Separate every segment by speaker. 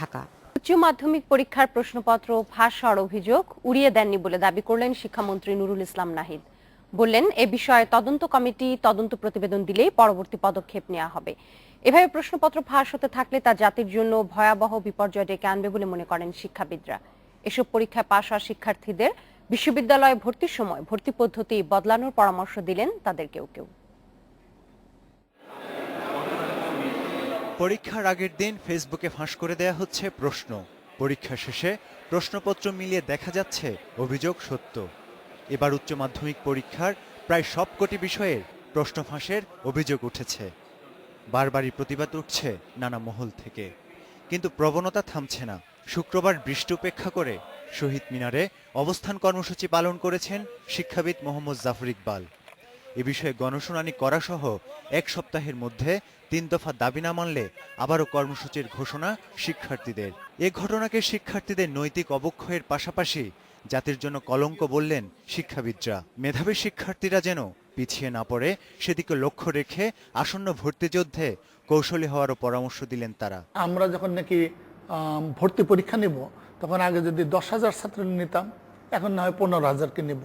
Speaker 1: ঢাকা।
Speaker 2: উচ্চ মাধ্যমিক পরীক্ষার প্রশ্নপত্র ফাঁস হওয়ার অভিযোগ উড়িয়ে দেননি বলে দাবি করলেন শিক্ষামন্ত্রী নুরুল ইসলাম নাহিদ। বললেন, এ বিষয়ে তদন্ত কমিটি তদন্ত প্রতিবেদন দিলেই পরবর্তী পদক্ষেপ নেওয়া হবে। এভাবে প্রশ্নপত্র ফাঁস হতে থাকলে তা জাতির জন্য ভয়াবহ বিপর্যয় ডেকে আনবে বলে মনে করেন শিক্ষাবিদরা। এসব পরীক্ষায় পাশ হওয়া শিক্ষার্থীদের বিশ্ববিদ্যালয়ে ভর্তির সময় ভর্তি পদ্ধতি বদলানোর পরামর্শ দিলেন তাদের কেউ কেউ।
Speaker 3: পরীক্ষার আগের দিন ফেসবুকে ফাঁস করে দেয়া হচ্ছে প্রশ্ন। পরীক্ষা শেষে প্রশ্নপত্র মিলিয়ে দেখা যাচ্ছে অভিযোগ সত্য। এবার উচ্চ মাধ্যমিক পরীক্ষার প্রায় সবকটি বিষয়ের প্রশ্ন ফাঁসের অভিযোগ উঠেছে। বারবারই প্রতিবাদ উঠছে নানা মহল থেকে, কিন্তু প্রবণতা থামছে না। শুক্রবার বৃষ্টি উপেক্ষা করে শহীদ মিনারে অবস্থান কর্মসূচি পালন করেছেন শিক্ষাবিদ মোহাম্মদ জাফর ইকবাল। এ বিষয়ে গণশুনানি করা সহ এক সপ্তাহের মধ্যে ৩ দফা দাবি না মানলে আবারও কর্মসূচির ঘোষণা শিক্ষার্থীদের। এ ঘটনাকে শিক্ষার্থীদের নৈতিক অবক্ষয়ের পাশাপাশি জাতির জন্য কলঙ্ক বললেন শিক্ষাবিদরা। মেধাবী শিক্ষার্থীরা যেন পিছিয়ে না পড়ে সেদিকে লক্ষ্য রেখে আসন্ন ভর্তিযুদ্ধে কৌশলী হওয়ারও পরামর্শ দিলেন তারা।
Speaker 4: আমরা যখন নাকি ভর্তি পরীক্ষা নেব, তখন আগে যদি 10,000 ছাত্র নিতাম, এখন না হয় 15,000কে নেব,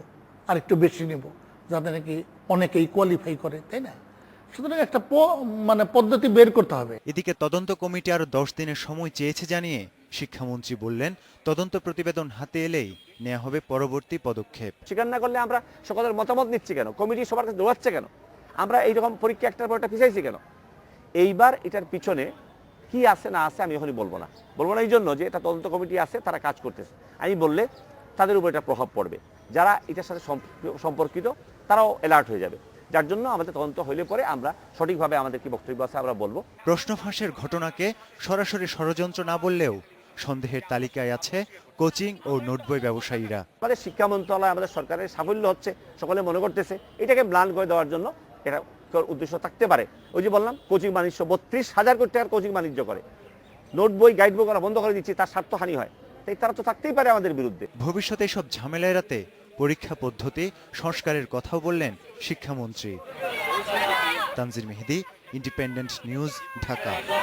Speaker 4: আর একটু বেশি নেব, যাতে নাকি অনেকেই কোয়ালিফাই করে, তাই না? সুতরাং একটা পদ্ধতি বের করতে হবে।
Speaker 3: এদিকে তদন্ত কমিটি আরো 10 দিনের সময় চেয়েছে জানিয়ে শিক্ষামন্ত্রী বললেন, তদন্ত প্রতিবেদন হাতে এলেই নেওয়া হবে পরবর্তী পদক্ষেপ।
Speaker 5: স্বীকার না করলে আমরা সকলের মতামত নিচ্ছি কেন? কমিটি সবার কাছে দৌড়াচ্ছে কেন? আমরা এইরকম পরীক্ষা একটার পর একটা পিছাইছি কেন? এইবার এটার পিছনে কি আছে না আছে আমি এখনই বলবো না এই জন্য যে এটা তদন্ত কমিটি আছে, তারা কাজ করতেছে। আমি বললে তাদের উপর এটা প্রভাব পড়বে, যারা এটার সাথে সম্পর্কিত তারাও অ্যালার্ট হয়ে যাবে। যার জন্য আমাদের তদন্ত হইলে পরে আমরা সঠিকভাবে আমাদের কি বক্তব্য আছে আমরা বলবো।
Speaker 3: প্রশ্ন ফাঁসের ঘটনাকে সরাসরি ষড়যন্ত্র না বললেও সন্দেহের তালিকায় আছে কোচিং ও নোটবই ব্যবসায়ীরা।
Speaker 5: আমাদের শিক্ষা মন্ত্রণালয়, আমাদের সরকারের সাফল্য হচ্ছে, সকলে মনে করতেছে এটাকে ম্লান করে দেওয়ার জন্য এটা উদ্দেশ্য থাকতে পারে। ওই যে বললাম, কোচিং বাণিজ্য 32,000 কোটি টাকার কোচিং বাণিজ্য করে, নোট বই গাইড বই করা বন্ধ করে দিচ্ছি, তার স্বার্থহানি হয়, তাই তারা তো থাকতেই পারে আমাদের বিরুদ্ধে।
Speaker 3: ভবিষ্যতে এসব ঝামেলা এড়াতে পরীক্ষা পদ্ধতি সংস্কারের কথাও বললেন শিক্ষামন্ত্রী। তানজির মেহেদি, ইন্ডিপেন্ডেন্ট নিউজ, ঢাকা।